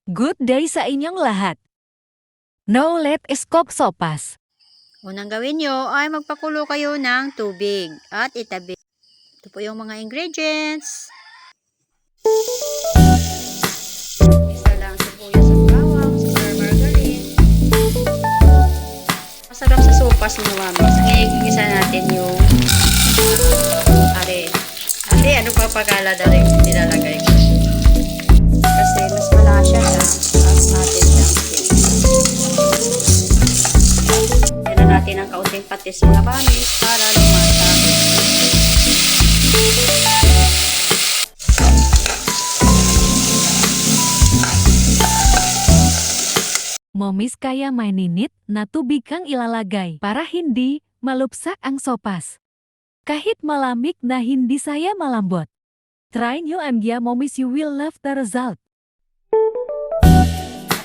Good day sa inyong lahat. Now let us cook sopas. Unang gawin nyo ay magpakulo kayo ng tubig at itabi. Ito po yung mga ingredients. Isa lang sibuyas at bawang, star margarine. Masarap sa sopas mga mamis. Igisa natin yung ano pa pagkala na rin nilalagay ko. Kasi mas malasya na at natin lang. Yan natin ang kaunting patis mga mamis para lumasa. Momis kaya mainit na tubig kang ilalagay para hindi malupsak ang sopas. Kahit malamig na hindi saya malambot. Try nyo momis, you will love the result.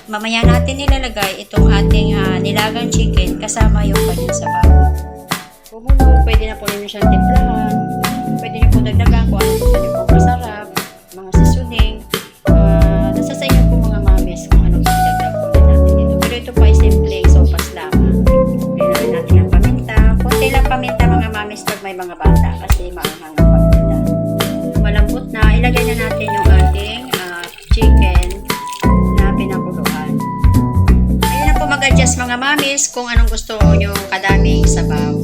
Mamaya natin nilalagay itong ating nilagang chicken kasama yung kanyang sabaw. Kumulo, pwede na po ninyo siyang timplahan. Pwede nyo po dagdagan kung ano gusto nyo pong masarap. Mga seasoning. Nasa sa inyo po mga mamis kung ano po dagdag po natin dito. Pero ito po ay simpleng sopas lamang. Pwede natin ang paminta. Kunti lang paminta mga mamis pag may mga bata kasi maanghang ang paminta. Malambot na, ilagay na natin yung ating chicken na pinakuluan. Ayun na po mag-adjust mga mamis kung anong gusto nyo kadaming sabaw.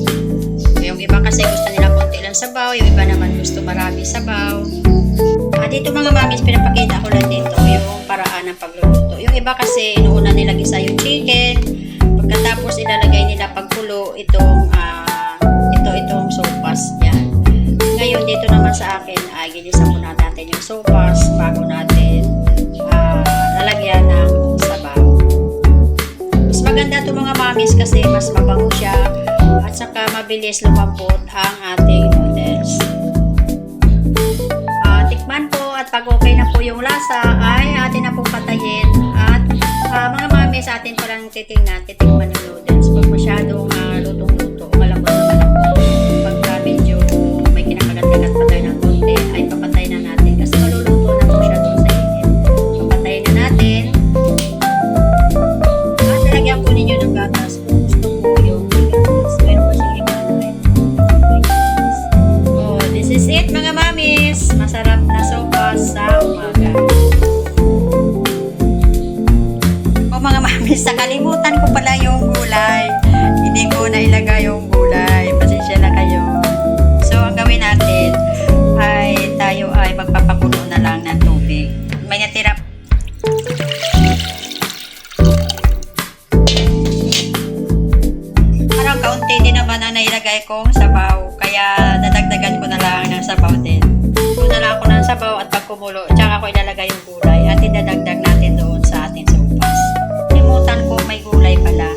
Yung iba kasi gusto nila konti lang sabaw, yung iba naman gusto marami sabaw. Dito mga mamis, pinapakita ko lang dito yung paraan ng pagluluto. Yung iba kasi inuuna nila gisa yung chicken, pagkatapos ilalagay nila pagkulo itong sopas yan. Ngayon dito naman sa akin ay ginisa muna natin yung sopas bago natin lalagyan ng sabaw. Mas maganda ito mga mamis kasi mas mabango siya at saka mabilis lumambot ang ating noodles. Tikman po at pag okay na po yung lasa ay atin na pong patayin at mga mamis atin palang titikman yung noodles. Pag masyadong lutong-luto, malambot naman na po. Pagka medyo may kinakagat-kagat pa tayo ng konti ay papatay na natin kasi maluluto na po siya doon sa init. Papatayin na natin at nalagyan po ninyo ng gatas kung gusto po yung gatas. Meron po siyang iba na this is it mga mamis. Masarap na sopas sa umaga. Mga mamis, nakalimutan ko pala yung gulay. Hindi ko na ilagay yung gulay. Pasensya na kayo. So, ang gawin natin ay tayo ay magpapakulo na lang ng tubig. May natira. Parang kaunti din naman ang nailagay kong sabaw. Kaya dadagdagan ko na lang ng sabaw din. Kulo na lang ako ng sabaw at pag kumulo, tsaka ko ilalagay yung gulay at idadagdag natin doon sa ating sopas. Limutan ko may gulay pala.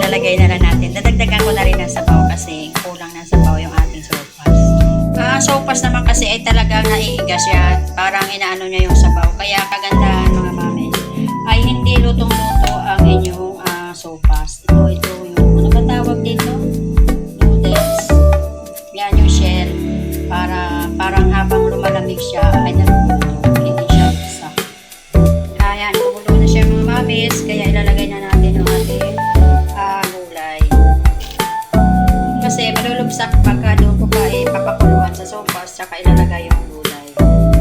Ilalagay na lang natin. Dadagdagan ko na rin ng sabaw kasi kulang ng sabaw yung ating sopas. Sopas naman kasi ay talagang naiigas yan. Parang inaano niya yung sabaw. Kaya kagandahan mga mami ay hindi lutong-luto ang inyong sopas. Ito yung ano ba tawag dito? Noodles. Yan yung shell. Parang habang lumalamig siya ay naluluto. Hindi siya isa. Ayan, kumulo na siya mga mamis. Kaya ilalagay na natin yung ating gulay. Kasi malulubsak pagka doon ko pa papakuluan sa sopas saka ilalagay yung gulay.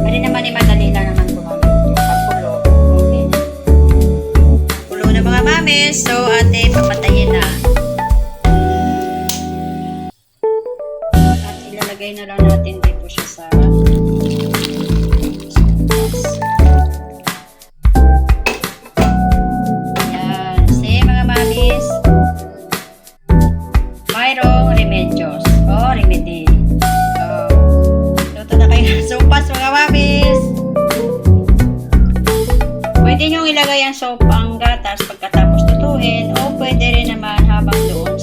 Pwede naman madali lang naman gumamit. Pagkulo. Okay. Kulo na mga mamis. So ate, papatayin na. At ilalagay na lang natin dito siya sa sopas. Yan. Sige mga mamis. Mayroong remedios o remedy. Luto na kayo ng sopas mga mamis. Pwede nyo ilagay ang gatas pagkatapos lutuin o pwede rin naman habang doon